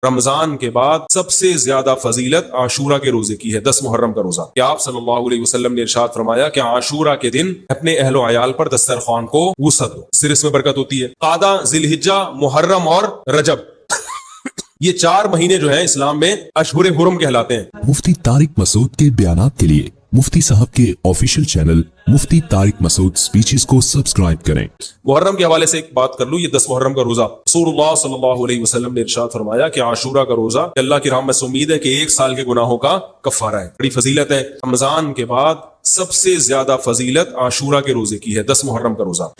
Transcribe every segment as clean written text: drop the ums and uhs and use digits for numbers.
رمضان کے بعد سب سے زیادہ فضیلت عاشورہ کے روزے کی ہے، 10 محرم کا روزہ۔ کہ آپ صلی اللہ علیہ وسلم نے ارشاد فرمایا کہ عاشورہ کے دن اپنے اہل و عیال پر دسترخوان کو وسعت دو، صرف اس میں برکت ہوتی ہے۔ قعدہ، ذی الحجہ، محرم اور رجب، یہ 4 مہینے جو ہیں اسلام میں اشہر حرم کہلاتے ہیں۔ مفتی طارق مسعود کے بیانات کے لیے مفتی صاحب کے آفیشیل چینل مفتی طارق مسعود سپیچز کو سبسکرائب کریں۔ محرم کے حوالے سے ایک بات کر لوں، یہ 10 محرم کا روزہ، رسول اللہ صلی اللہ علیہ وسلم نے ارشاد فرمایا کہ عاشورہ کا روزہ اللہ کی رحمت سے امید ہے کہ 1 سال کے گناہوں کا کفارہ ہے، بڑی فضیلت ہے۔ رمضان کے بعد سب سے زیادہ فضیلت عاشورہ کے روزے کی ہے، 10 محرم کا روزہ۔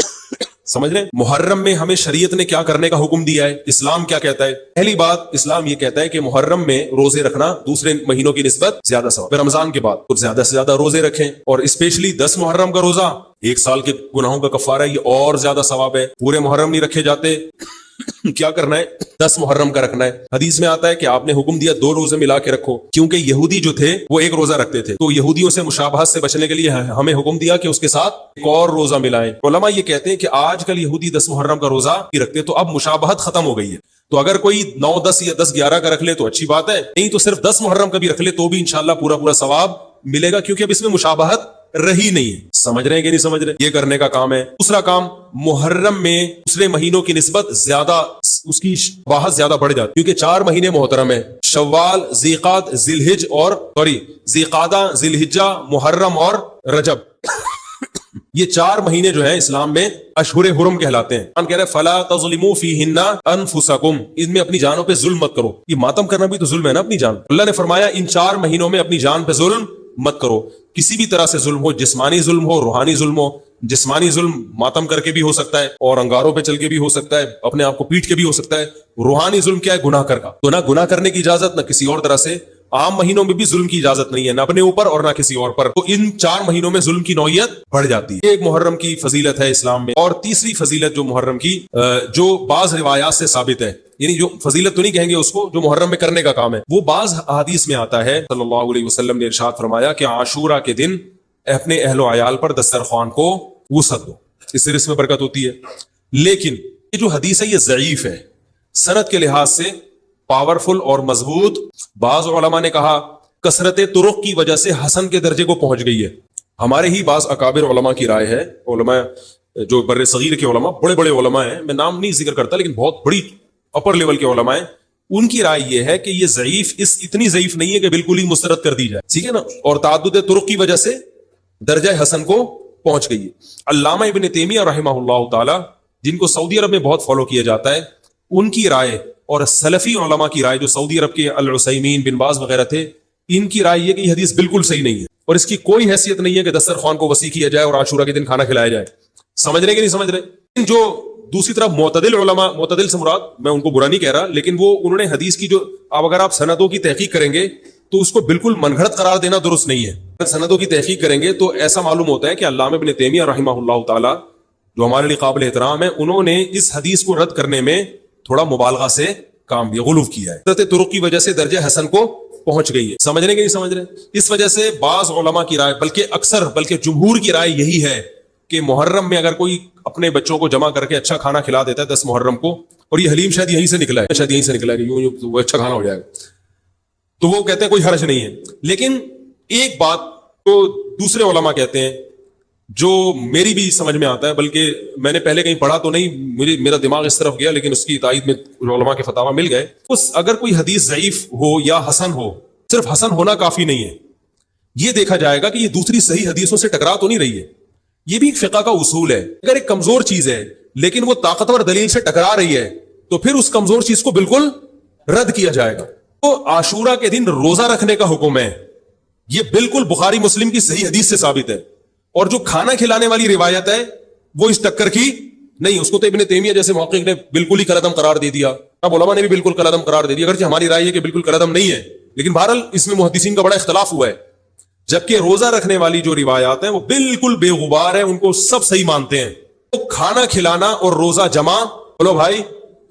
سمجھ رہے ہیں؟ محرم میں ہمیں شریعت نے کیا کرنے کا حکم دیا ہے، اسلام کیا کہتا ہے؟ پہلی بات، اسلام یہ کہتا ہے کہ محرم میں روزے رکھنا دوسرے مہینوں کی نسبت زیادہ ثواب ہے۔ رمضان کے بعد کچھ زیادہ سے زیادہ روزے رکھیں، اور اسپیشلی 10 محرم کا روزہ 1 سال کے گناہوں کا کفارہ ہے، یہ اور زیادہ ثواب ہے۔ پورے محرم نہیں رکھے جاتے، کیا کرنا ہے؟ 10 محرم کا رکھنا ہے۔ حدیث میں آتا ہے کہ آپ نے حکم دیا 2 روزے ملا کے رکھو، کیونکہ یہودی جو تھے وہ 1 روزہ رکھتے تھے، تو یہودیوں سے مشابہت سے بچنے کے لیے ہمیں حکم دیا کہ اس کے ساتھ ایک اور روزہ ملائیں۔ علماء یہ کہتے ہیں کہ آج کل یہودی 10 محرم کا روزہ ہی رکھتے، تو اب مشابہت ختم ہو گئی ہے، تو اگر کوئی 9، 10 یا 10، 11 کا رکھ لے تو اچھی بات ہے، نہیں تو صرف 10 محرم کا بھی رکھ لے تو بھی انشاءاللہ پورا ثواب ملے گا، کیونکہ اب اس میں مشابہت رہی نہیں ہے۔ سمجھ رہے ہیں کہ نہیں سمجھ رہے؟ یہ کرنے کا کام ہے۔ دوسرا کام، محرم میں دوسرے مہینوں کی نسبت زیادہ اس کی شباہت زیادہ بڑھ جاتی، کیونکہ 4 مہینے محترم ہیں، شوال، ذیقعد، ذیقعدہ، ذی الحجہ، محرم اور رجب۔ یہ 4 مہینے جو ہیں اسلام میں اشہر حرم کہلاتے ہیں۔ ہم کہہ رہے ہیں فلا تظلموا فیہن انفسکم، ان میں اپنی جانوں پہ ظلم مت کرو۔ یہ ماتم کرنا بھی تو ظلم ہے نا اپنی جان۔ اللہ نے فرمایا ان 4 مہینوں میں اپنی جان پہ ظلم مت کرو، کسی بھی طرح سے ظلم ہو، جسمانی ظلم ہو، روحانی ظلم ہو۔ جسمانی ظلم ماتم کر کے بھی ہو سکتا ہے، اور انگاروں پہ چل کے بھی ہو سکتا ہے، اپنے آپ کو پیٹ کے بھی ہو سکتا ہے۔ روحانی ظلم کیا ہے؟ گناہ کر کا، تو نہ گناہ کرنے کی اجازت، نہ کسی اور طرح سے۔ عام مہینوں میں بھی ظلم کی اجازت نہیں ہے، نہ اپنے اوپر اور نہ کسی اور پر، تو ان 4 مہینوں میں ظلم کی نوعیت بڑھ جاتی ہے۔ ایک محرم کی فضیلت ہے اسلام میں۔ اور تیسری فضیلت جو محرم کی جو بعض روایات سے ثابت ہے، یعنی جو فضیلت تو نہیں کہیں گے اس کو، جو محرم میں کرنے کا کام ہے، وہ بعض احادیث میں آتا ہے۔ صلی اللہ علیہ وسلم نے ارشاد فرمایا کہ عاشورہ کے دن اپنے اہل و عیال پر دسترخوان کو وسعت دو، اس سے رزق میں برکت ہوتی ہے۔ لیکن یہ جو حدیث ہے یہ ضعیف ہے، سند کے لحاظ سے پاورفل اور مضبوط۔ بعض علماء نے کہا کثرت طرق کی وجہ سے حسن کے درجے کو پہنچ گئی ہے۔ ہمارے ہی بعض اکابر علماء کی رائے ہے، علماء جو بر صغیر کے علماء، بڑے بڑے علماء ہیں، میں نام نہیں ذکر کرتا لیکن بہت بڑی اپر لیول کے علماء ہیں، ان کی رائے یہ ہے کہ یہ ضعیف، اتنی ضعیف نہیں ہے کہ بالکل ہی مسترد کر دی جائے، ٹھیک ہے نا، اور تعدد طرق کی وجہ سے درجہ حسن کو پہنچ گئی ہے۔ علامہ ابن تیمیہ رحمہ اللہ تعالی، جن کو سعودی عرب میں بہت فالو کیا جاتا ہے، ان کی رائے اور سلفی علماء کی رائے جو سعودی عرب کے العثیمین، بن باز وغیرہ تھے، ان کی رائے یہ کہ یہ حدیث بالکل صحیح نہیں ہے، اور اس کی کوئی حیثیت نہیں ہے کہ دسترخوان کو وسیع کیا جائے اور عاشورہ کے دن کھانا کھلایا جائے۔ سمجھ رہے کہ نہیں سمجھ رہے؟ جو دوسری طرف معتدل علماء، معتدل سے مراد میں ان کو برا نہیں کہہ رہا، لیکن وہ انہوں نے حدیث کی جو، اب اگر آپ سندوں کی تحقیق کریں گے تو اس کو بالکل من گھڑت قرار دینا درست نہیں ہے۔ اگر سندوں کی تحقیق کریں گے تو ایسا معلوم ہوتا ہے کہ علامہ ابن تیمیہ رحمہ اللہ تعالی، جو ہمارے لیے قابل احترام ہے، انہوں نے اس حدیث کو رد کرنے میں تھوڑا مبالغہ سے کام بھی غلو کیا ہے، طرق کی وجہ سے درجہ حسن کو پہنچ گئی ہے۔ سمجھ رہے کہ نہیں سمجھ رہے؟ اس وجہ سے بعض علماء کی رائے، بلکہ جمہور کی رائے یہی ہے کہ محرم میں اگر کوئی اپنے بچوں کو جمع کر کے اچھا کھانا کھلا دیتا ہے 10 محرم کو، اور یہ حلیم شاید یہیں سے نکلا ہے، شاید یہیں سے نکلا ہے کہ یوں وہ اچھا کھانا ہو جائے گا، تو وہ کہتے ہیں کوئی حرج نہیں ہے۔ لیکن ایک بات تو دوسرے علماء کہتے ہیں جو میری بھی سمجھ میں آتا ہے، بلکہ میں نے پہلے کہیں پڑھا تو نہیں، میرا دماغ اس طرف گیا، لیکن اس کی تائید میں علماء کے فتاوی مل گئے۔ اگر کوئی حدیث ضعیف ہو یا حسن ہو، صرف حسن ہونا کافی نہیں ہے، یہ دیکھا جائے گا کہ یہ دوسری صحیح حدیثوں سے ٹکرا تو نہیں رہی ہے۔ یہ بھی ایک فقہ کا اصول ہے، اگر ایک کمزور چیز ہے لیکن وہ طاقتور دلیل سے ٹکرا رہی ہے تو پھر اس کمزور چیز کو بالکل رد کیا جائے گا۔ تو عاشورہ کے دن روزہ رکھنے کا حکم ہے، یہ بالکل بخاری مسلم کی صحیح حدیث سے ثابت ہے، اور جو کھانا کھلانے والی روایت ہے وہ اس ٹکر کی نہیں، اس کو تو ابن تیمیہ جیسے محقق نے بالکل ہی کالعدم قرار دے دیا، اب علماء نے بھی بالکل کالعدم قرار دے دیا، اگرچہ ہماری رائے ہے کہ بالکل کالعدم نہیں ہے، لیکن بہرحال اس میں محدثین کا بڑا اختلاف ہوا ہے۔ جبکہ روزہ رکھنے والی جو روایات ہیں وہ بالکل بے غبار ہیں، ان کو سب صحیح مانتے ہیں۔ تو کھانا کھلانا اور روزہ جمع بولو بھائی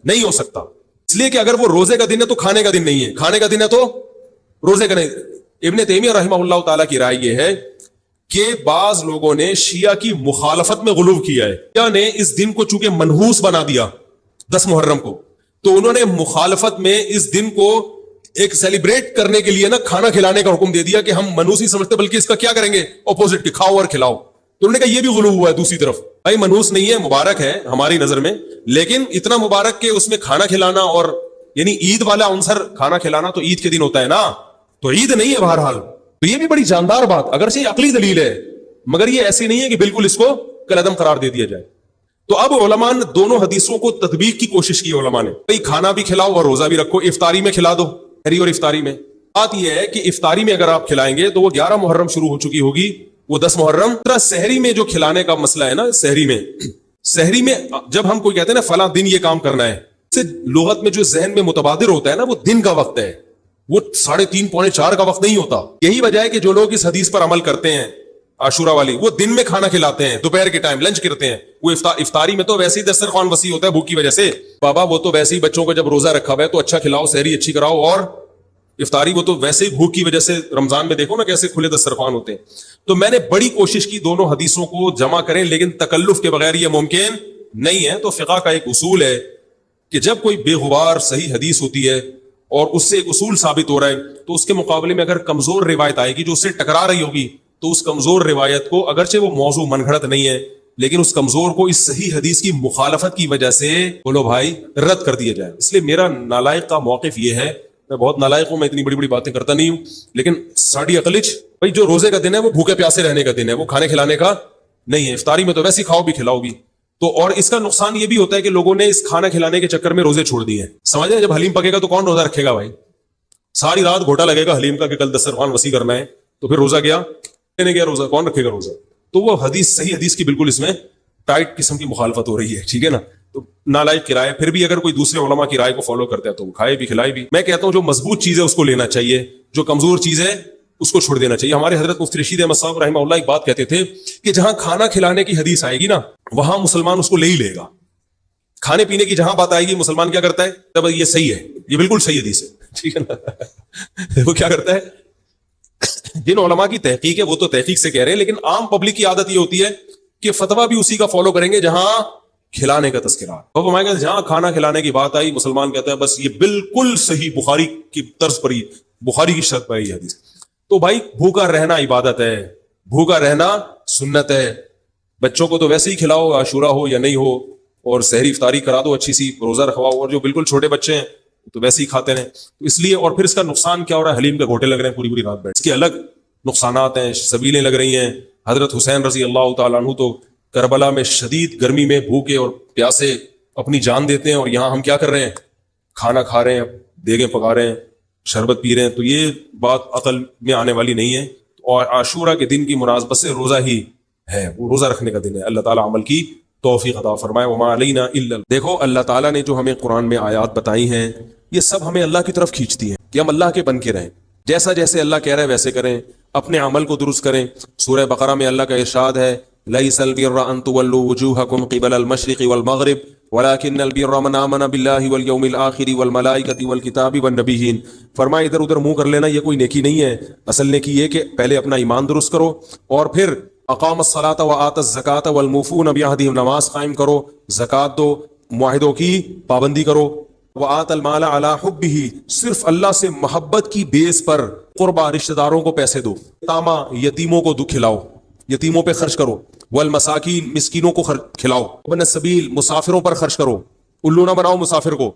نہیں ہو سکتا، اس لیے کہ اگر وہ روزے کا دن ہے تو کھانے کا دن نہیں ہے، کھانے کا دن ہے تو روزے کا نہیں۔ ابن تیمیہ رحمہ اللہ تعالیٰ کی رائے یہ ہے کہ بعض لوگوں نے شیعہ کی مخالفت میں غلو کیا ہے، شیعہ نے اس دن کو چونکہ منحوس بنا دیا 10 محرم کو، تو انہوں نے مخالفت میں اس دن کو ایک سیلیبریٹ کرنے کے لیے نا کھانا کھلانے کا حکم دے دیا کہ ہم منحوس نہیں سمجھتے بلکہ اس کا کیا کریں گے اپوزٹ کہ کھاؤ اور کھلاؤ. تو انہوں نے کہا یہ بھی غلو ہوا ہے دوسری طرف. بھائی منحوس نہیں ہے, مبارک ہے ہماری نظر میں, لیکن اتنا مبارک کہ اس میں کھانا کھلانا اور یعنی عید والا عنصر کھانا کھلانا تو عید کے دن ہوتا ہے نا, تو عید نہیں ہے بہرحال. تو یہ بھی بڑی جاندار بات, اگرچہ یہ عقلی دلیل ہے مگر یہ ایسی نہیں ہے کہ بالکل اس کو کالعدم قرار دے دیا جائے. تو اب علماء نے دونوں حدیثوں کو تطبیق کی کوشش کی. علماء نے بھائی کھانا بھی کھلاؤ اور روزہ بھی رکھو, افطاری میں کھلا دو, سحری اور افطاری میں. بات یہ ہے کہ افطاری میں اگر آپ کھلائیں گے تو وہ 11 محرم شروع ہو چکی ہوگی, وہ 10 محرم. سحری میں جو کھلانے کا مسئلہ ہے نا, سحری میں جب ہم کوئی کہتے ہیں نا فلاں دن یہ کام کرنا ہے, لغت میں جو ذہن میں متبادر ہوتا ہے نا وہ دن کا وقت ہے, وہ 3:30 پونے 4 کا وقت نہیں ہوتا. یہی وجہ ہے کہ جو لوگ اس حدیث پر عمل کرتے ہیں عاشورہ والی, وہ دن میں کھانا کھلاتے ہیں, دوپہر کے ٹائم لنچ کرتے ہیں. وہ افطاری میں تو ویسے ہی دسترخوان وسیع ہوتا ہے بھوک کی وجہ سے. بابا وہ تو ویسے ہی بچوں کو جب روزہ رکھا ہوا ہے تو اچھا کھلاؤ, سحری اچھی کراؤ, اور افطاری وہ تو ویسے ہی بھوک کی وجہ سے رمضان میں دیکھو نا کیسے کھلے دسترخوان ہوتے ہیں. تو میں نے بڑی کوشش کی دونوں حدیثوں کو جمع کریں, لیکن تکلف کے بغیر یہ ممکن نہیں ہے. تو فقہ کا ایک اصول ہے کہ جب کوئی بے غبار صحیح حدیث ہوتی ہے اور اس سے ایک اصول ثابت ہو رہا ہے, تو اس کے مقابلے میں اگر کمزور روایت آئے گی جو اس سے ٹکرا رہی ہوگی, تو اس کمزور روایت کو, اگرچہ وہ موضوع من گھڑت نہیں ہے, لیکن اس کمزور کو اس صحیح حدیث کی مخالفت کی وجہ سے بولو بھائی رد کر دیا جائے. اس لیے میرا نالائق کا موقف یہ ہے, میں بہت نالائق ہوں, میں اتنی بڑی بڑی باتیں کرتا نہیں ہوں, لیکن ساڑی عقلچ بھائی جو روزے کا دن ہے وہ بھوکے پیاسے رہنے کا دن ہے, وہ کھانے کھلانے کا نہیں ہے. افطاری میں تو ویسے ہی کھاؤ بھی کھلاؤ بھی. تو اور اس کا نقصان یہ بھی ہوتا ہے کہ لوگوں نے اس کھانا کھلانے کے چکر میں روزے چھوڑ دیے ہیں. سمجھ رہے, جب حلیم پکے گا تو کون روزہ رکھے گا بھائی, ساری رات گھوٹا لگے گا حلیم کا کہ کل دسترخوان وسیع کرنا ہے, تو پھر روزہ گیا روزہ کون رکھے گا روزہ. تو وہ حدیث صحیح حدیث کی بالکل اس میں ٹائٹ قسم کی مخالفت ہو رہی ہے, ٹھیک ہے نا. تو نالائق کی رائے, پھر بھی اگر کوئی دوسرے علماء کی رائے کو فالو کرتا ہے تو وہ کھائے بھی کھلائے بھی. میں کہتا ہوں جو مضبوط چیز ہے اس کو لینا چاہیے, جو کمزور چیز ہے اس کو چھوڑ دینا چاہیے. ہمارے حضرت مفتی رشید احمد صاحب رحمہ اللہ ایک بات کہتے تھے کہ جہاں کھانا کھلانے کی حدیث آئے گی نا وہاں مسلمان اس کو لے ہی لے گا. کھانے پینے کی جہاں بات آئے گی مسلمان کیا کرتا ہے, تب یہ صحیح ہے, یہ بالکل صحیح حدیث ہے, ٹھیک ہے نا. وہ کیا کرتا ہے, جن علماء کی تحقیق ہے وہ تو تحقیق سے کہہ رہے ہیں, لیکن عام پبلک کی عادت یہ ہوتی ہے کہ فتویٰ بھی اسی کا فالو کریں گے جہاں کھلانے کا تذکرہ. تو ہمارے کہتے جہاں کھانا کھلانے کی بات آئی مسلمان کہتا ہے بس یہ بالکل صحیح بخاری کی طرز پر ہی, بخاری کی شرط پر ہی حدیث. تو بھائی بھوکا رہنا عبادت ہے, بھوکا رہنا سنت ہے. بچوں کو تو ویسے ہی کھلاؤ, عاشورہ ہو یا نہیں ہو, اور سحری افطاری کرا دو اچھی سی, روزہ رکھواؤ, اور جو بالکل چھوٹے بچے ہیں تو ویسے ہی کھاتے ہیں. تو اس لیے, اور پھر اس کا نقصان کیا ہو رہا ہے, حلیم کے گھوٹے لگ رہے ہیں پوری پوری رات بیٹھ, اس کے الگ نقصانات ہیں, سبیلیں لگ رہی ہیں. حضرت حسین رضی اللہ تعالیٰ عنہ تو کربلا میں شدید گرمی میں بھوکے اور پیاسے اپنی جان دیتے ہیں, اور یہاں ہم کیا کر رہے ہیں, کھانا کھا رہے ہیں, دیگیں پکا رہے ہیں, شربت پی رہے ہیں. تو یہ بات عقل میں آنے والی نہیں ہے. اور عاشورہ کے دن کی مناسبت سے روزہ ہی ہے, وہ روزہ رکھنے کا دن ہے. اللہ تعالیٰ عمل کی توفیق عطا فرمائے. وما علینا الا. دیکھو اللہ تعالیٰ نے جو ہمیں قرآن میں آیات بتائی ہیں یہ سب ہمیں اللہ کی طرف کھینچتی ہیں کہ ہم اللہ کے بن کے رہیں, جیسا جیسے اللہ کہہ رہے ہیں ویسے کریں, اپنے عمل کو درست کریں. سورہ بقرہ میں اللہ کا ارشاد ہے لیس البر ان تولوا وجوهکم قبل المشرق والمغرب ولكن البر من آمن بالله واليوم الآخر والملائکۃ والکتاب والنبیین. فرمایا ادھر ادھر منہ کر لینا یہ کوئی نیکی نہیں ہے. اصل نیکی یہ کہ پہلے اپنا ایمان درست کرو, اور پھر اقام الصلاۃ وآت الزکاۃ والموفون بعہدہم, نماز قائم کرو, زکوٰۃ دو, معاہدوں کی پابندی کرو. وآت المال علی حبہ, صرف اللہ سے محبت کی بیس پر قربا رشتہ داروں کو پیسے دو. تاما یتیموں کو کھلاؤ, یتیموں پہ خرچ کرو. والمساکین, مسکینوں کو کھلاؤ. ابن السبیل, مسافروں پر خرچ کرو. الو نہ بناؤ مسافر کو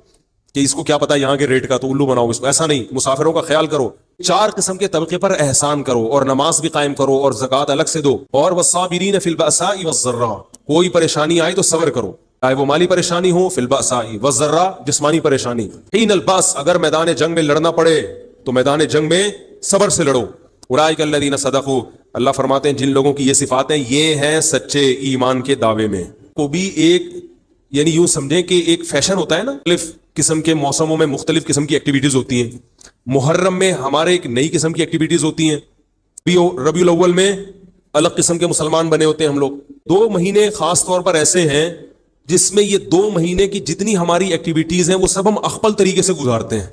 کہ اس کو کیا پتا یہاں کے ریٹ کا تو الو بناؤ اس کو, ایسا نہیں, مسافروں کا خیال کرو. 4 قسم کے طبقے پر احسان کرو, اور نماز بھی قائم کرو, اور زکوٰۃ الگ سے دو. اور والصابرین فی البأساء والضراء, کوئی پریشانی آئے تو صبر کرو, چاہے وہ مالی پریشانی ہو, فی البأساء والضراء, جسمانی پریشانی. حین الباس, اگر میدان جنگ میں لڑنا پڑے تو میدان جنگ میں صبر سے لڑو. اولئک الذین صدقوا, اللہ فرماتے ہیں جن لوگوں کی یہ صفات ہیں یہ ہیں سچے ایمان کے دعوے میں. کو بھی ایک یعنی یوں سمجھیں کہ ایک فیشن ہوتا ہے نا, مختلف قسم کے موسموں میں مختلف قسم کی ایکٹیویٹیز ہوتی ہیں. محرم میں ہمارے ایک نئی قسم کی ایکٹیویٹیز ہوتی ہیں, ربیع الاول میں الگ قسم کے مسلمان بنے ہوتے ہیں ہم لوگ. 2 مہینے خاص طور پر ایسے ہیں جس میں یہ 2 مہینے کی جتنی ہماری ایکٹیویٹیز ہیں وہ سب ہم اخپل طریقے سے گزارتے ہیں.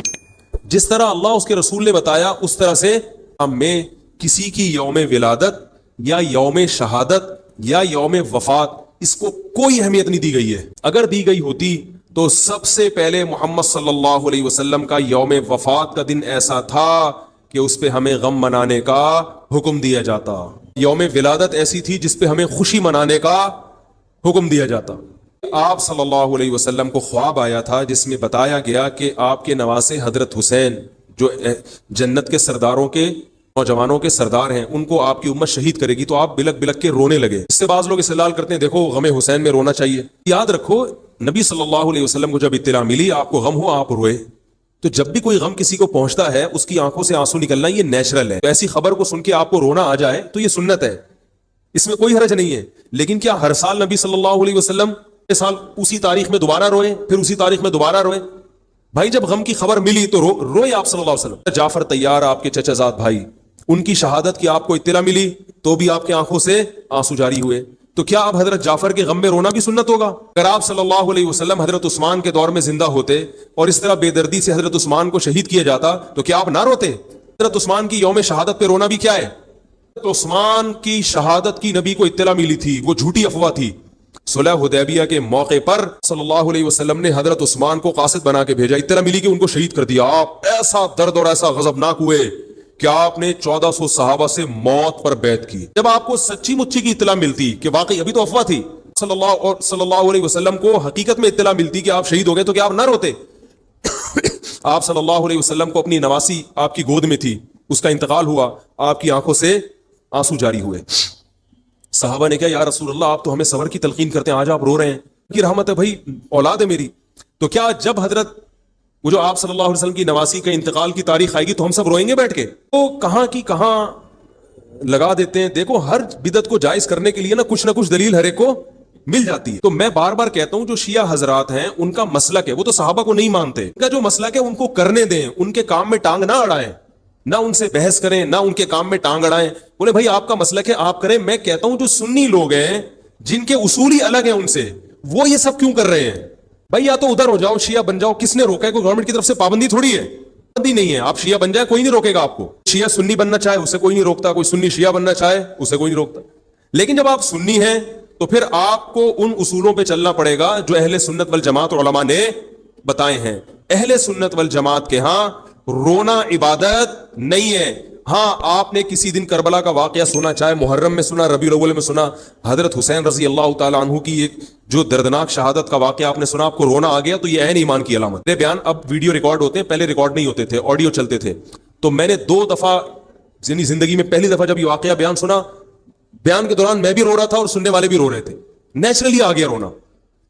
جس طرح اللہ اس کے رسول نے بتایا اس طرح سے ہم میں کسی کی یوم ولادت یا یوم شہادت یا یوم وفات اس کو کوئی اہمیت نہیں دی گئی ہے. اگر دی گئی ہوتی تو سب سے پہلے محمد صلی اللہ علیہ وسلم کا یوم وفات کا دن ایسا تھا کہ اس پہ ہمیں غم منانے کا حکم دیا جاتا. یوم ولادت ایسی تھی جس پہ ہمیں خوشی منانے کا حکم دیا جاتا. آپ صلی اللہ علیہ وسلم کو خواب آیا تھا جس میں بتایا گیا کہ آپ کے نواسے حضرت حسین جو جنت کے سرداروں کے نوجوانوں کے سردار ہیں ان کو آپ کی امت شہید کرے گی. تو آپ بلک بلک کے رونے لگے. اس سے بعض لوگ استدلال کرتے ہیں دیکھو غم حسین میں رونا چاہیے. یاد رکھو نبی صلی اللہ علیہ وسلم کو جب اطلاع ملی آپ کو غم ہوا آپ روئے. تو جب بھی کوئی غم کسی کو پہنچتا ہے اس کی آنکھوں سے آنسو نکلنا یہ نیچرل ہے. تو ایسی خبر کو سن کے آپ کو رونا آ جائے تو یہ سنت ہے, اس میں کوئی حرج نہیں ہے. لیکن کیا ہر سال نبی صلی اللہ علیہ وسلم سال اسی تاریخ میں دوبارہ روئے پھر اسی تاریخ میں دوبارہ روئے؟ بھائی جب غم کی خبر ملی تو روئے آپ صلی اللہ علیہ وسلم. جعفر طیار آپ کے چچا زاد بھائی, ان کی شہادت کی آپ کو اطلاع ملی تو بھی آپ کے آنکھوں سے آنسو جاری ہوئے. تو کیا اب حضرت جعفر کے غم میں رونا بھی سنت ہوگا؟ اگر آپ صلی اللہ علیہ وسلم حضرت عثمان کے دور میں زندہ ہوتے اور اس طرح بے دردی سے حضرت عثمان کو شہید کیا جاتا تو کیا آپ نہ روتے؟ حضرت عثمان کی یوم شہادت پہ رونا بھی کیا ہے؟ حضرت عثمان کی شہادت کی نبی کو اطلاع ملی تھی, وہ جھوٹی افواہ تھی. صلح حدیبیہ کے موقع پر صلی اللہ علیہ وسلم نے حضرت عثمان کو قاصد بنا کے بھیجا, اطلاع ملی کہ ان کو شہید کر دیا. آپ ایسا درد اور ایسا غضبناک ہوئے کہ آپ نے 1400 صحابہ سے موت پر بیعت کی. جب آپ کو سچی مچی کی اطلاع ملتی کہ واقعی ابھی تو افواہ تھی, صلی اللہ علیہ وسلم کو حقیقت میں اطلاع ملتی کہ آپ شہید ہو گئے تو کیا آپ نہ روتے؟ آپ صلی اللہ علیہ وسلم کو اپنی نواسی آپ کی گود میں تھی, اس کا انتقال ہوا, آپ کی آنکھوں سے آنسو جاری ہوئے. صحابہ نے کہا یا رسول اللہ آپ تو ہمیں صبر کی تلقین کرتے ہیں, آج آپ رو رہے ہیں, کی رحمت ہے بھائی, اولاد ہے میری. تو کیا جب حضرت وہ جو آپ صلی اللہ علیہ وسلم کی نواسی کا انتقال کی تاریخ آئے گی تو ہم سب روئیں گے بیٹھ کے؟ تو کہاں کی کہاں لگا دیتے ہیں. دیکھو ہر بدعت کو جائز کرنے کے لیے نا کچھ دلیل ہر ایک کو مل جاتی ہے. تو میں بار بار کہتا ہوں جو شیعہ حضرات ہیں ان کا مسلک ہے, وہ تو صحابہ کو نہیں مانتے, ان کا جو مسلک ہے ان کو کرنے دیں, ان کے کام میں ٹانگ نہ اڑائیں, نہ ان سے بحث کریں, نہ ان کے کام میں ٹانگ اڑائیں. بولے بھائی آپ کا مسلک ہے آپ کریں. میں کہتا ہوں جو سنی لوگ ہیں جن کے اصول ہی الگ ہیں ان سے, وہ یہ سب کیوں کر رہے ہیں؟ بھائی یا تو ادھر ہو جاؤ, شیعہ بن جاؤ. کس نے روکا ہے؟ کوئی گورنمنٹ کی طرف سے پابندی تھوڑی ہے, پابندی نہیں ہے. آپ شیعہ بن جائیں کوئی نہیں روکے گا آپ کو. شیعہ سنی بننا چاہے اسے کوئی نہیں روکتا, کوئی سنی شیعہ بننا چاہے اسے کوئی نہیں روکتا. لیکن جب آپ سنی ہیں تو پھر آپ کو ان اصولوں پہ چلنا پڑے گا جو اہل سنت والجماعت اور علماء نے بتائے ہیں. اہل سنت والجماعت کے ہاں رونا عبادت نہیں ہے. ہاں آپ نے کسی دن کربلا کا واقعہ سنا, چاہے محرم میں سنا, ربیع الاول میں سنا, حضرت حسین رضی اللہ تعالیٰ عنہ کی ایک جو دردناک شہادت کا واقعہ آپ نے سنا, آپ کو رونا آ گیا, تو یہ عین ایمان کی علامت. میرے بیان اب ویڈیو ریکارڈ ہوتے ہیں, پہلے ریکارڈ نہیں ہوتے تھے, آڈیو چلتے تھے. تو میں نے 2 دفعہ زندگی میں پہلی دفعہ جب یہ واقعہ بیان سنا, بیان کے دوران میں بھی رو رہا تھا اور سننے والے بھی رو رہے تھے. نیچرلی آ گیا رونا.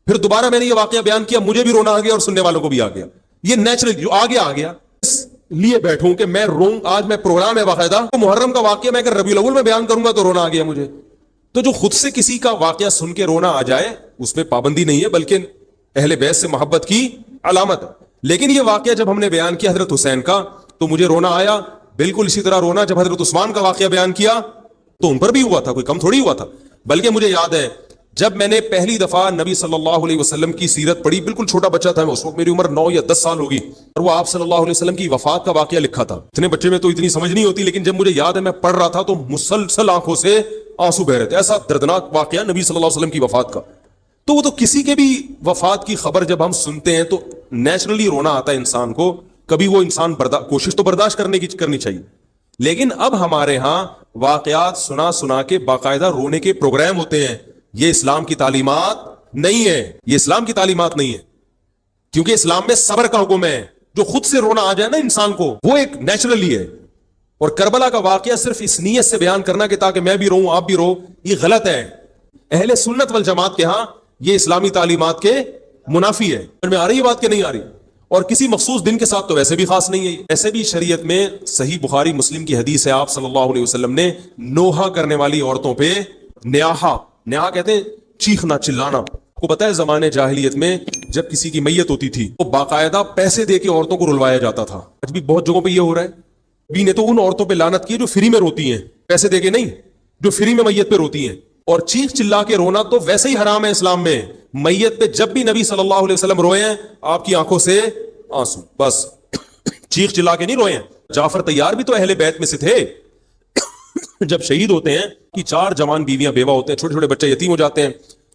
پھر دوبارہ میں نے یہ واقعہ بیان کیا, مجھے بھی رونا آ گیا اور سننے والوں کو بھی آ گیا. یہ نیچرلی جو آ گیا لیے بیٹھوں کہ میں روں. آج میں پروگرام ہے باقاعدہ, محرم کا واقعہ میں اگر ربیع الاول میں بیان کروں گا تو رونا آ گیا مجھے. تو جو خود سے کسی کا واقعہ سن کے رونا آ جائے اس میں پابندی نہیں ہے, بلکہ اہل بیت سے محبت کی علامت ہے. لیکن یہ واقعہ جب ہم نے بیان کیا حضرت حسین کا تو مجھے رونا آیا. بالکل اسی طرح رونا جب حضرت عثمان کا واقعہ بیان کیا تو ان پر بھی ہوا تھا, کوئی کم تھوڑی ہوا تھا. بلکہ مجھے یاد ہے جب میں نے پہلی دفعہ نبی صلی اللہ علیہ وسلم کی سیرت پڑھی, بالکل چھوٹا بچہ تھا میں اس وقت, میری عمر 9 یا 10 سال ہوگی, اور وہ آپ صلی اللہ علیہ وسلم کی وفات کا واقعہ لکھا تھا. اتنے بچے میں تو اتنی سمجھ نہیں ہوتی, لیکن جب مجھے یاد ہے میں پڑھ رہا تھا تو مسلسل آنکھوں سے آنسو بہ رہے تھے. ایسا دردناک واقعہ نبی صلی اللہ علیہ وسلم کی وفات کا. تو وہ تو کسی کے بھی وفات کی خبر جب ہم سنتے ہیں تو نیچرلی رونا آتا ہے انسان کو. کبھی وہ انسان کوشش تو برداشت کرنی چاہیے. لیکن اب ہمارے ہاں واقعات سنا کے باقاعدہ رونے کے پروگرام ہوتے ہیں. یہ اسلام کی تعلیمات نہیں ہے, یہ اسلام کی تعلیمات نہیں ہے. کیونکہ اسلام میں صبر کا حکم ہے. جو خود سے رونا آ جائے نا انسان کو, وہ ایک نیچرلی ہے. اور کربلا کا واقعہ صرف اس نیت سے بیان کرنا کہ تاکہ میں بھی رہوں آپ بھی رہو, یہ غلط ہے. اہل سنت والجماعت کے ہاں یہ اسلامی تعلیمات کے منافی ہے. میں آ رہی ہے بات کہ نہیں آ رہی؟ اور کسی مخصوص دن کے ساتھ تو ویسے بھی خاص نہیں ہے. ایسے بھی شریعت میں صحیح بخاری مسلم کی حدیث ہے, آپ صلی اللہ علیہ وسلم نے نوحہ کرنے والی عورتوں پہ نیاحہ کہتے ہیں چیخنا چلانا. کو پتہ ہے زمانے جاہلیت میں جب کسی کی میت ہوتی تھی تو باقاعدہ پیسے دے کے عورتوں کو رلوایا جاتا تھا. آج بھی بہت جگہوں پہ یہ ہو رہا ہے. بھی نے تو ان عورتوں پہ لعنت کی جو فری میں روتی ہیں, پیسے دے کے نہیں, جو فری میں میت پہ روتی ہیں. اور چیخ چلا کے رونا تو ویسے ہی حرام ہے اسلام میں. میت پہ جب بھی نبی صلی اللہ علیہ وسلم روئے ہیں آپ کی آنکھوں سے آنسو, بس چیخ چلا کے نہیں روئے ہیں. جعفر طیار بھی تو اہل بیت میں سے تھے. جب شہید ہوتے ہیں کہ 4 جوان بیویاں بیوہ ہوتے ہیں, چھوٹے چھوٹے بچے یتیم ہو جاتے ہیں,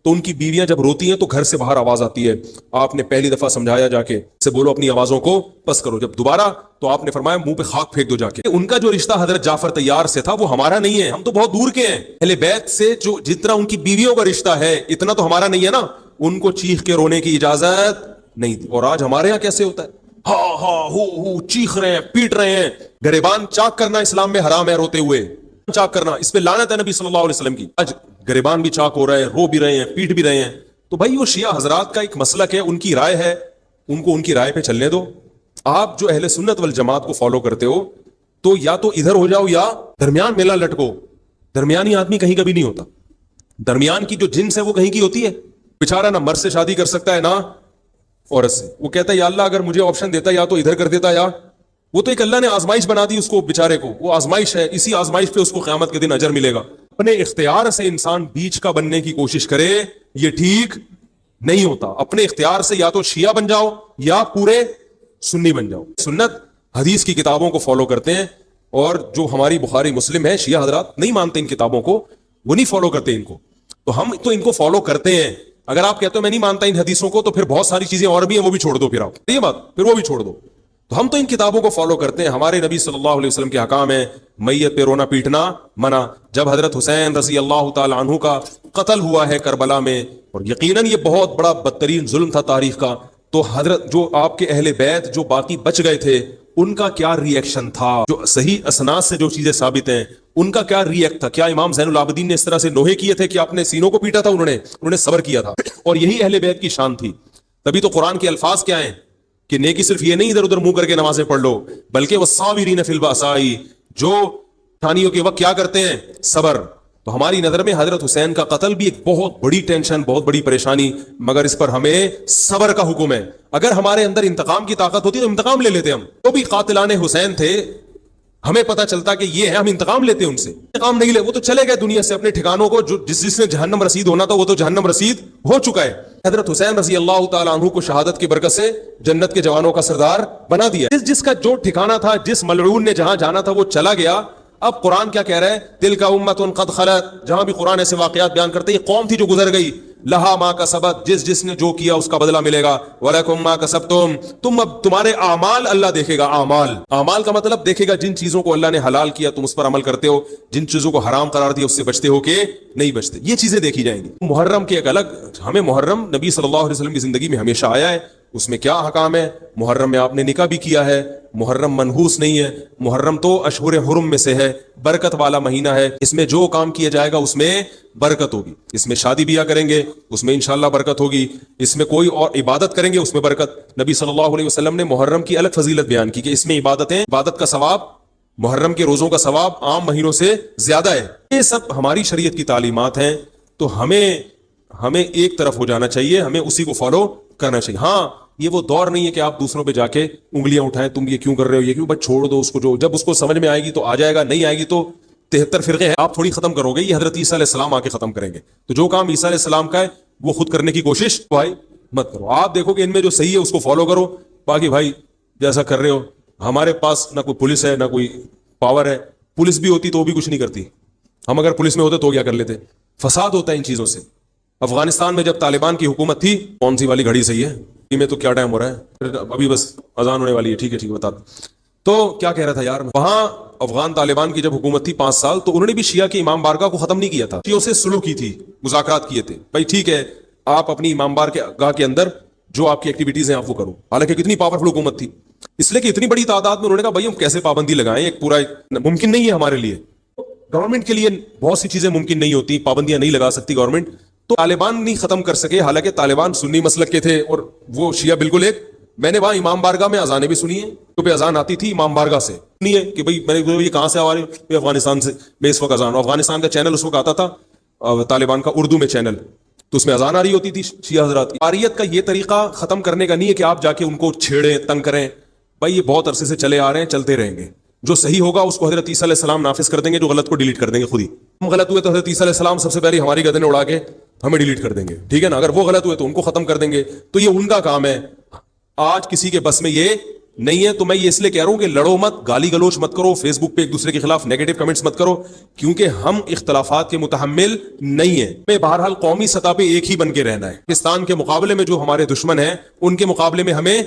تو ان کی بیویاں جب روتی ہیں تو گھر سے باہر آواز آتی ہے. آپ نے پہلی دفعہ سمجھایا جا کے سے بولو اپنی آوازوں کو پس کرو. جب دوبارہ تو آپ نے فرمایا منہ پہ خاک پھینک دو جا کے. ان کا جو رشتہ حضرت جعفر طیار سے تھا وہ ہمارا نہیں ہے, ہم تو بہت دور کے ہیں. اہل بیت سے جو جتنا ان کی بیویوں کا رشتہ ہے اتنا تو ہمارا نہیں ہے نا. ان کو چیخ کے رونے کی اجازت نہیں تھی. اور آج ہمارے یہاں کیسے ہوتا ہے, ہاں ہاں ہو چیخ رہے ہیں, پیٹ رہے ہیں. گریبان چاک کرنا اسلام میں حرام ہے, روتے ہوئے چاک کرنا, اس پہ لعنت ہے نبی صلی اللہ علیہ وسلم کی. آج گریبان بھی چاک ہو رہے ہیں, رو بھی رہے ہیں, پیٹ بھی رہے ہیں. تو بھائی وہ شیعہ حضرات کا ایک مسلک ہے, ان کی رائے ہے, ان کو ان کی رائے پہ چلنے دو. آپ جو اہل سنت والجماعت کو فالو کرتے ہو تو یا تو ادھر ہو جاؤ یا درمیان میلہ لٹکو. درمیانی آدمی کہیں کبھی نہیں ہوتا. درمیان کی جو جنس ہے وہ کہیں کی ہوتی ہے. بیچارہ نہ مرد سے شادی کر سکتا ہے نہ عورت سے. وہ کہتا ہے یا اللہ اگر مجھے آپشن دیتا یا تو ادھر کر دیتا, یا وہ تو ایک اللہ نے آزمائش بنا دی اس کو بیچارے کو. وہ آزمائش ہے, اسی آزمائش پہ اس کو قیامت کے دن اجر ملے گا. اپنے اختیار سے انسان بیچ کا بننے کی کوشش کرے, یہ ٹھیک نہیں ہوتا. اپنے اختیار سے یا تو شیعہ بن جاؤ یا پورے سنی بن جاؤ. سنت حدیث کی کتابوں کو فالو کرتے ہیں, اور جو ہماری بخاری مسلم ہے شیعہ حضرات نہیں مانتے ان کتابوں کو, وہ نہیں فالو کرتے ان کو. تو ہم تو ان کو فالو کرتے ہیں. اگر آپ کہتے ہو میں نہیں مانتا ان حدیثوں کو, تو پھر بہت ساری چیزیں اور بھی ہیں وہ بھی چھوڑ دو. پھر آپ یہ بات پھر وہ بھی چھوڑ دو. تو ہم تو ان کتابوں کو فالو کرتے ہیں. ہمارے نبی صلی اللہ علیہ وسلم کے احکام ہیں, میت پہ رونا پیٹنا منع. جب حضرت حسین رضی اللہ تعالی عنہ کا قتل ہوا ہے کربلا میں, اور یقیناً یہ بہت بڑا بدترین ظلم تھا تاریخ کا, تو حضرت جو آپ کے اہل بیت جو باقی بچ گئے تھے ان کا کیا ری ایکشن تھا, جو صحیح اسناد سے جو چیزیں ثابت ہیں ان کا کیا ری ایکٹ تھا. کیا امام زین العابدین نے اس طرح سے نوحے کیے تھے کہ آپ نے سینوں کو پیٹا تھا؟ انہوں نے صبر کیا تھا, اور یہی اہل بیت کی شان تھی. تبھی تو قرآن کے الفاظ کیا ہیں کہ نیکی صرف یہ نہیں ادھر ادھر منہ کر کے نمازیں پڑھ لو, بلکہ والصابرین فی البأساء, جو ٹھانیوں کے وقت کیا کرتے ہیں, صبر. تو ہماری نظر میں حضرت حسین کا قتل بھی ایک بہت بڑی ٹینشن, بہت بڑی پریشانی, مگر اس پر ہمیں صبر کا حکم ہے. اگر ہمارے اندر انتقام کی طاقت ہوتی تو انتقام لے لیتے. ہم تو بھی قاتلان حسین تھے, ہمیں پتا چلتا کہ یہ ہے, ہم انتقام لیتے ان سے. انتقام نہیں لے, وہ تو چلے گئے دنیا سے اپنے ٹھکانوں کو. جو جس نے جہنم رسید ہونا تھا وہ تو جہنم رسید ہو چکا ہے. حضرت حسین رضی اللہ تعالی عنہ کو شہادت کی برکت سے جنت کے جوانوں کا سردار بنا دیا. جس کا جو ٹھکانہ تھا, جس ملعون نے جہاں جانا تھا وہ چلا گیا. اب قرآن کیا کہہ رہا ہے, تلک امۃ قد خلت, جہاں بھی قرآن ایسے واقعات بیان کرتے ہیں, یہ قوم تھی جو گزر گئی. لہا ما کسبت, جس نے جو کیا اس کا بدلہ ملے گا. ولکم ما کسبتم, تم اب تمہارے اعمال اللہ دیکھے گا. اعمال کا مطلب دیکھے گا جن چیزوں کو اللہ نے حلال کیا تم اس پر عمل کرتے ہو, جن چیزوں کو حرام قرار دیا اس سے بچتے ہو کہ نہیں بچتے, یہ چیزیں دیکھی جائیں گی. محرم کے ایک الگ, ہمیں محرم نبی صلی اللہ علیہ وسلم کی زندگی میں ہمیشہ آیا ہے, اس میں کیا احکام ہے. محرم میں آپ نے نکاح بھی کیا ہے, محرم منحوس نہیں ہے. محرم تو اشہر حرم میں سے ہے, برکت والا مہینہ ہے. اس میں جو کام کیا جائے گا اس میں برکت ہوگی. اس میں شادی بیاہ کریں گے اس میں انشاءاللہ برکت ہوگی. اس میں کوئی اور عبادت کریں گے اس میں برکت. نبی صلی اللہ علیہ وسلم نے محرم کی الگ فضیلت بیان کی کہ اس میں عبادت کا ثواب, محرم کے روزوں کا ثواب عام مہینوں سے زیادہ ہے. یہ سب ہماری شریعت کی تعلیمات ہیں, تو ہمیں ایک طرف ہو جانا چاہیے, ہمیں اسی کو فالو کرنا چاہیے. ہاں یہ وہ دور نہیں ہے کہ آپ دوسروں پہ جا کے انگلیاں اٹھائیں, تم یہ کیوں کر رہے ہو, یہ کیوں, بس چھوڑ دو اس کو. جو جب اس کو سمجھ میں آئے گی تو آ جائے گا, نہیں آئے گی تو 73 فرقے ہیں, آپ تھوڑی ختم کرو گے, یہ حضرت عیسیٰ علیہ السلام آ کے ختم کریں گے. تو جو کام عیسیٰ علیہ السلام کا ہے وہ خود کرنے کی کوشش بھائی مت کرو. آپ دیکھو کہ ان میں جو صحیح ہے اس کو فالو کرو. باقی بھائی جیسا کر رہے ہو, ہمارے پاس نہ کوئی پولیس ہے نہ کوئی پاور ہے. پولیس بھی ہوتی تو وہ بھی کچھ نہیں کرتی. ہم اگر پولیس میں ہوتے تو کیا کر لیتے. فساد ہوتا ہے ان چیزوں سے. افغانستان میں جب طالبان کی حکومت تھی, کون سی والی گھڑی صحیح ہے میں تو کیا ٹائم ہو رہا ہے, ابھی بس اذان ہونے والی ہے, ٹھیک ہے بتا. تو کیا کہہ رہا تھا یار, وہاں افغان طالبان کی جب حکومت تھی 5 سال, تو انہوں نے بھی شیعہ کی امام بارگاہ کو ختم نہیں کیا تھا. شیعوں سے سلو کی تھی, مذاکرات کیے تھے, بھائی ٹھیک ہے آپ اپنی امام بارگاہ کے اندر جو آپ کی ایکٹیویٹیز ہیں آپ وہ کرو. حالانکہ کتنی پاورفل حکومت تھی, اس لیے کہ اتنی بڑی تعداد میں انہوں نے کہا بھائی ہم کیسے پابندی لگائیں, ایک پورا ممکن نہیں ہے ہمارے لیے. گورنمنٹ کے لیے بہت سی چیزیں ممکن نہیں ہوتی, پابندیاں نہیں لگا سکتی گورنمنٹ. تو طالبان نہیں ختم کر سکے, حالانکہ طالبان سنی مسلک کے تھے اور وہ شیعہ بالکل ایک. میں نے وہاں امام بارگاہ میں اذانیں بھی سنی ہیں, تو پہ اذان آتی تھی امام بارگاہ سے, سنی ہے کہ بھائی میں نے یہ کہاں سے آ رہی ہے, افغانستان سے. میں اس وقت اذان, افغانستان کا چینل اس وقت آتا تھا طالبان کا اردو میں چینل, تو اس میں اذان آ رہی ہوتی تھی شیعہ حضرات. عاریت کا یہ طریقہ ختم کرنے کا نہیں ہے کہ آپ جا کے ان کو چھیڑیں تنگ کریں. بھائی یہ بہت عرصے سے چلے آ رہے ہیں, چلتے رہیں گے. جو صحیح ہوگا اس کو حضرت عیسیٰ علیہ السلام نافذ کر دیں گے, جو غلط کو ڈیلیٹ کر دیں گے خود ہی. ہم غلط ہوئے تو حضرت عیسیٰ علیہ السلام سب سے پہلے ہماری گردنیں اڑا کے ہمیں ڈیلیٹ کر دیں گے, ٹھیک ہے نا. اگر وہ غلط ہوئے تو ان کو ختم کر دیں گے. تو یہ ان کا کام ہے, آج کسی کے بس میں یہ نہیں ہے تو میں یہ اس لیے کہہ رہا ہوں کہ لڑو مت, گالی گلوچ مت کرو, فیس بک پہ ایک دوسرے کے خلاف نیگیٹو کمنٹس مت کرو, کیونکہ ہم اختلافات کے متحمل نہیں ہیں. میں بہرحال قومی سطح پہ ایک ہی بن کے رہنا ہے. پاکستان کے مقابلے میں جو ہمارے دشمن ہیں ان کے مقابلے میں ہمیں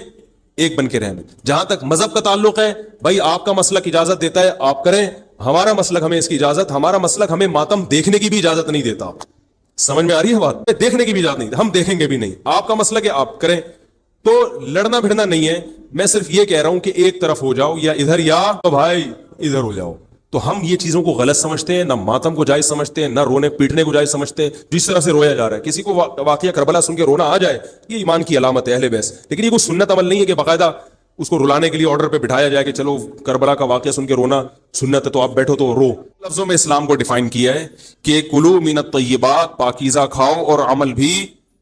ایک بن کے رہنا. جہاں تک مذہب کا تعلق ہے بھائی, آپ کا مسلک اجازت دیتا ہے آپ کریں, ہمارا مسلک ہمیں اس کی اجازت, ہمارا مسلک ہمیں ماتم دیکھنے کی بھی اجازت نہیں دیتا. سمجھ میں آ رہی ہے بات؟ دیکھنے کی بھی اجازت نہیں, ہم دیکھیں گے بھی نہیں. آپ کا مسلک ہے آپ کریں. تو لڑنا بھڑنا نہیں ہے, میں صرف یہ کہہ رہا ہوں کہ ایک طرف ہو جاؤ, یا ادھر یا تو بھائی ادھر ہو جاؤ. تو ہم یہ چیزوں کو غلط سمجھتے ہیں, نہ ماتم کو جائز سمجھتے ہیں, نہ رونے پیٹنے کو جائز سمجھتے ہیں. جس طرح سے رویا جا رہا ہے, کسی کو واقعہ کربلا سن کے رونا آ جائے, یہ ایمان کی علامت ہے اہل بیت. لیکن یہ کوئی سنت عمل نہیں ہے کہ باقاعدہ اس کو رلانے کے لیے آرڈر پہ بٹھایا جائے کہ چلو کربلا کا واقعہ سن کے رونا سنت ہے تو آپ بیٹھو تو رو. لفظوں میں اسلام کو ڈیفائن کیا ہے کہ کلو من الطیبات, پاکیزہ کھاؤ اور عمل بھی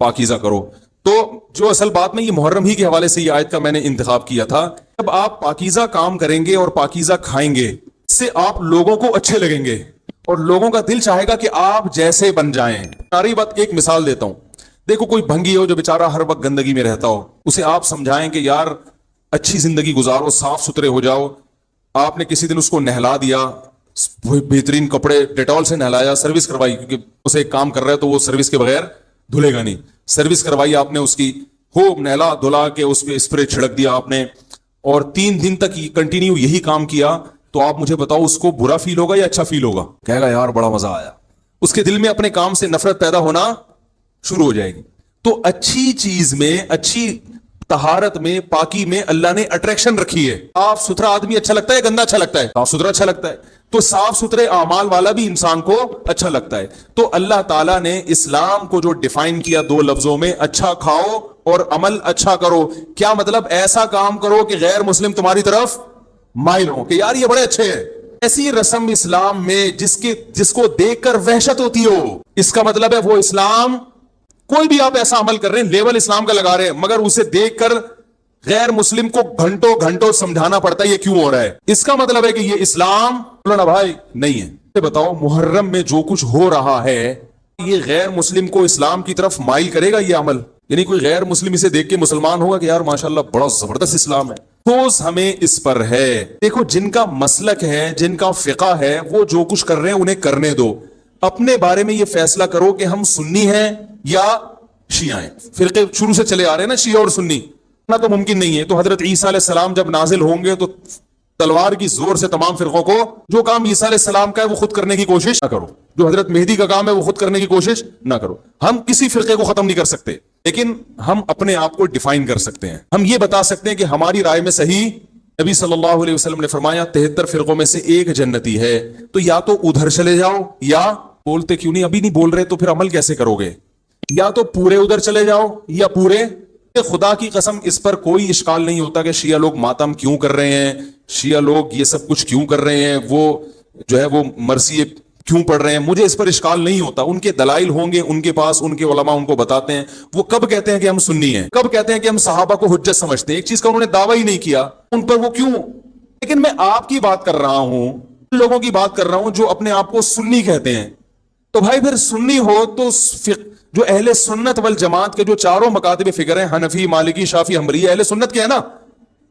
پاکیزہ کرو. تو جو اصل بات میں یہ محرم ہی کے حوالے سے یہ آیت کا میں نے انتخاب کیا تھا. جب آپ پاکیزہ کام کریں گے اور پاکیزہ کھائیں گے, اس سے آپ لوگوں کو اچھے لگیں گے اور لوگوں کا دل چاہے گا کہ آپ جیسے بن جائیں. ساری بات ایک مثال دیتا ہوں. دیکھو کوئی بھنگی ہو جو بیچارہ ہر وقت گندگی میں رہتا ہو, اسے آپ سمجھائیں کہ یار اچھی زندگی گزارو, صاف ستھرے ہو جاؤ. آپ نے کسی دن اس کو نہلا دیا, بہترین کپڑے ڈیٹول سے نہلایا, سروس کروائی, کیونکہ اسے ایک کام کر رہا ہے تو وہ سروس کے بغیر دھلے گا نہیں. سروس کروائی آپ نے اس کی, خوب نہلا دھلا کے اس پہ اسپرے چھڑک دیا آپ نے, اور 3 دن تک کنٹینیو یہی کام کیا, تو آپ مجھے بتاؤ اس کو برا فیل ہوگا یا اچھا فیل ہوگا؟ کہے گا یار بڑا مزہ آیا. اس کے دل میں اپنے کام سے نفرت پیدا ہونا شروع ہو جائے گی. تو اچھی چیز میں, اچھی طہارت میں, پاکی میں اللہ نے اٹریکشن رکھی ہے. صاف ستھرا آدمی اچھا لگتا ہے, گندا اچھا لگتا ہے؟ صاف ستھرا اچھا لگتا ہے. تو صاف ستھرے اعمال والا بھی انسان کو اچھا لگتا ہے. تو اللہ تعالیٰ نے اسلام کو جو ڈیفائن کیا 2 لفظوں میں, اچھا کھاؤ اور عمل اچھا کرو. کیا مطلب؟ ایسا کام کرو کہ غیر مسلم تمہاری طرف مائل ہو کہ یار یہ بڑے اچھے ہیں. ایسی رسم اسلام میں جس کو دیکھ کر وحشت ہوتی ہو, اس کا مطلب ہے وہ اسلام. کوئی بھی آپ ایسا عمل کر رہے ہیں, لیبل اسلام کا لگا رہے ہیں, مگر اسے دیکھ کر غیر مسلم کو گھنٹوں گھنٹوں سمجھانا پڑتا ہے یہ کیوں ہو رہا ہے, اس کا مطلب ہے کہ یہ اسلام بولو نا بھائی نہیں ہے. بتاؤ محرم میں جو کچھ ہو رہا ہے یہ غیر مسلم کو اسلام کی طرف مائل کرے گا یہ عمل؟ یعنی کوئی غیر مسلم اسے دیکھ کے مسلمان ہوگا کہ یار ماشاءاللہ بڑا زبردست اسلام ہے؟ افسوس ہمیں اس پر ہے. دیکھو جن کا مسلک ہے, جن کا فقہ ہے, وہ جو کچھ کر رہے ہیں انہیں کرنے دو. اپنے بارے میں یہ فیصلہ کرو کہ ہم سنی ہیں یا شیعہ ہیں. فرقے شروع سے چلے آ رہے ہیں نا, شیعہ اور سنی, نہ تو ممکن نہیں ہے. تو حضرت عیسیٰ علیہ السلام جب نازل ہوں گے تو تلوار کی زور سے تمام فرقوں کو جو کام عیسیٰ علیہ السلام کا ہے وہ خود کرنے کی کوشش نہ کرو, جو حضرت مہدی کا کام ہے وہ خود کرنے کی کوشش نہ کرو. ہم کسی فرقے کو ختم نہیں کر سکتے, لیکن ہم اپنے آپ کو ڈیفائن کر سکتے ہیں. ہم یہ بتا سکتے ہیں کہ ہماری رائے میں صحیح. نبی صلی اللہ علیہ وسلم نے فرمایا 73 فرقوں میں سے ایک جنتی ہے, تو یا تو ادھر چلے جاؤ, یا بولتے کیوں نہیں, ابھی نہیں بول رہے تو پھر عمل کیسے کرو گے, یا تو پورے ادھر چلے جاؤ یا پورے. خدا کی قسم اس پر کوئی اشکال نہیں ہوتا کہ شیعہ لوگ ماتم کیوں کر رہے ہیں, شیعہ لوگ یہ سب کچھ کیوں کر رہے ہیں, وہ جو ہے وہ مرثیے کیوں پڑھ رہے ہیں. مجھے اس پر اشکال نہیں ہوتا. ان کے دلائل ہوں گے ان کے پاس, ان کے علماء ان کو بتاتے ہیں. وہ کب کہتے ہیں کہ ہم سنی ہیں, کب کہتے ہیں کہ ہم صحابہ کو حجت سمجھتے ہیں؟ ایک چیز کا انہوں نے دعویٰ ہی نہیں کیا, ان پر وہ کیوں؟ لیکن میں آپ کی بات کر رہا ہوں, ان لوگوں کی بات کر رہا ہوں جو اپنے آپ کو سنی کہتے ہیں. تو بھائی پھر سنی ہو تو جو اہل سنت والجماعت کے جو چاروں مکاتب فکر ہیں, حنفی, مالکی, شافعی, حنبلی, اہل سنت کے ہیں نا,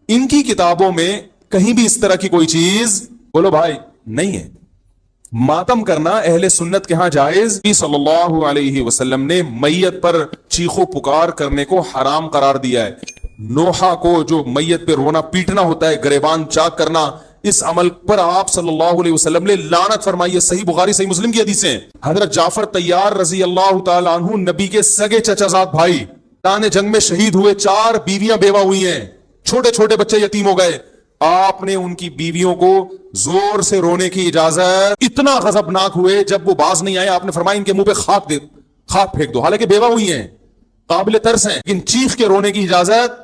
ان کی کتابوں میں کہیں بھی اس طرح کی کوئی چیز بولو بھائی نہیں ہے. ماتم کرنا اہل سنت کے ہاں جائز. صلی اللہ علیہ وسلم نے میت پر چیخو پکار کرنے کو حرام قرار دیا ہے. نوحہ کو جو میت پہ رونا پیٹنا ہوتا ہے, گریبان چاک کرنا, اس عمل پر آپ صلی اللہ علیہ وسلم نے لعنت فرمائی ہے. صحیح بخاری صحیح مسلم کی حدیثیں ہیں. حضرت جعفر طیار رضی اللہ تعالی عنہ نبی کے سگے چچا زاد بھائی, میدان جنگ میں شہید ہوئے, 4 بیویاں بیوہ ہوئی ہیں, چھوٹے چھوٹے بچے یتیم ہو گئے. آپ نے ان کی بیویوں کو زور سے رونے کی اجازت, اتنا غضبناک ہوئے جب وہ باز نہیں آئے, آپ نے فرمایا ان کے منہ پہ خاک پھینک دو. حالانکہ بیوہ ہوئی ہیں, قابل ترس ہیں, لیکن چیخ کے رونے کی اجازت,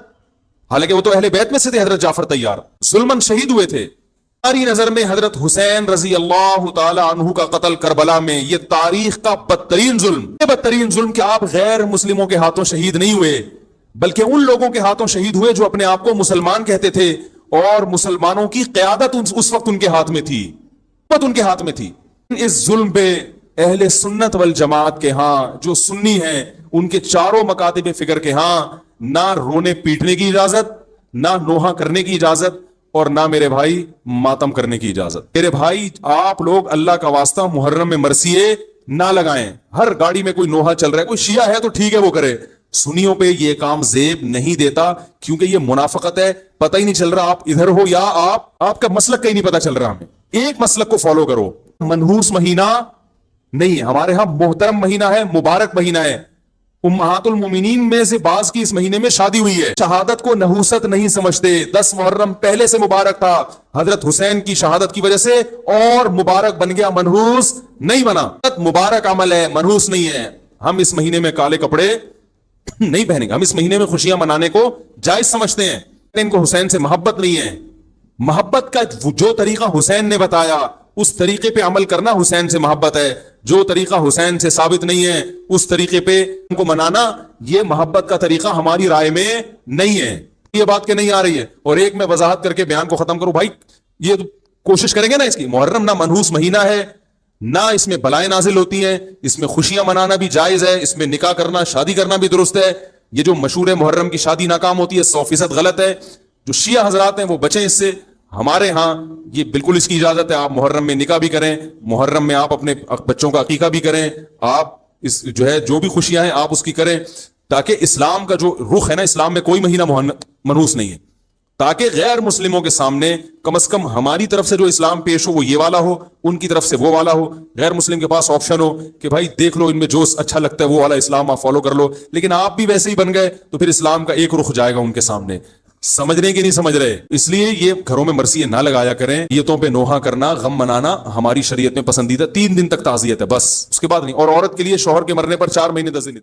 حالانکہ وہ تو اہل بیت میں سے تھے. حضرت جعفر طیار ظلمن شہید ہوئے تھے. ہماری نظر میں حضرت حسین رضی اللہ تعالی عنہ کا قتل کربلا میں یہ تاریخ کا بدترین ظلم, یہ بدترین ظلم کہ آپ غیر مسلموں کے ہاتھوں شہید نہیں ہوئے, بلکہ ان لوگوں کے ہاتھوں شہید ہوئے جو اپنے آپ کو مسلمان کہتے تھے, اور مسلمانوں کی قیادت اس وقت ان کے ہاتھ میں تھی, ان کے ہاتھ میں تھی. اس ظلم پہ اہل سنت والجماعت کے ہاں جو سنی ہیں, ان کے چاروں مکاتب فکر کے ہاں نہ رونے پیٹنے کی اجازت, نہ نوحہ کرنے کی اجازت اور نہ میرے بھائی ماتم کرنے کی اجازت. میرے بھائی آپ لوگ اللہ کا واسطہ محرم میں مرثیے نہ لگائیں. ہر گاڑی میں کوئی نوحہ چل رہا ہے, کوئی شیعہ ہے تو ٹھیک ہے وہ کرے, سنیوں پہ یہ کام زیب نہیں دیتا, کیونکہ یہ منافقت ہے. پتہ ہی نہیں چل رہا آپ ادھر ہو یا آپ کا مسلک کہیں نہیں پتہ چل رہا. ہمیں ایک مسلک کو فالو کرو. منحوس مہینہ نہیں ہے ہمارے ہاں, محترم مہینہ ہے, مبارک مہینہ ہے. امہات المومنین میں سے بعض کی اس مہینے میں شادی ہوئی ہے. شہادت کو نحوست نہیں سمجھتے. 10 محرم پہلے سے مبارک تھا, حضرت حسین کی شہادت کی وجہ سے اور مبارک بن گیا, منحوس نہیں بنا. مبارک عمل ہے, منحوس نہیں ہے. ہم اس مہینے میں کالے کپڑے نہیں پہنیں گے. ہم اس مہینے میں خوشیاں منانے کو جائز سمجھتے ہیں. ان کو حسین سے محبت نہیں ہے. محبت کا جو طریقہ حسین نے بتایا اس طریقے پہ عمل کرنا حسین سے محبت ہے. جو طریقہ حسین سے ثابت نہیں ہے اس طریقے پہ ان کو منانا یہ محبت کا طریقہ ہماری رائے میں نہیں ہے. یہ بات کہ نہیں آ رہی ہے. اور ایک میں وضاحت کر کے بیان کو ختم کروں. بھائی یہ کوشش کریں گے نا, اس کی محرم نہ منحوس مہینہ ہے, نہ اس میں بلائیں نازل ہوتی ہیں, اس میں خوشیاں منانا بھی جائز ہے, اس میں نکاح کرنا شادی کرنا بھی درست ہے. یہ جو مشہور ہے محرم کی شادی ناکام ہوتی ہے 100% غلط ہے. جو شیعہ حضرات ہیں وہ بچیں اس سے. ہمارے ہاں یہ بالکل اس کی اجازت ہے. آپ محرم میں نکاح بھی کریں, محرم میں آپ اپنے بچوں کا عقیقہ بھی کریں, آپ اس جو بھی خوشیاں ہیں آپ اس کی کریں, تاکہ اسلام کا جو رخ ہے نا, اسلام میں کوئی مہینہ منحوس نہیں ہے, تاکہ غیر مسلموں کے سامنے کم از کم ہماری طرف سے جو اسلام پیش ہو وہ یہ والا ہو, ان کی طرف سے وہ والا ہو. غیر مسلم کے پاس آپشن ہو کہ بھائی دیکھ لو ان میں جو اچھا لگتا ہے وہ والا اسلام آپ فالو کر لو, لیکن آپ بھی ویسے ہی بن گئے تو پھر اسلام کا ایک رخ جائے گا ان کے سامنے. سمجھ رہے کہ نہیں سمجھ رہے؟ اس لیے یہ گھروں میں مرثیے نہ لگایا کریں. نیتوں پہ نوحہ کرنا, غم منانا ہماری شریعت میں پسندیدہ 3 دن تک تعزیت ہے بس, اس کے بعد نہیں. اور عورت کے لیے شوہر کے مرنے پر 4 مہینے 10 دن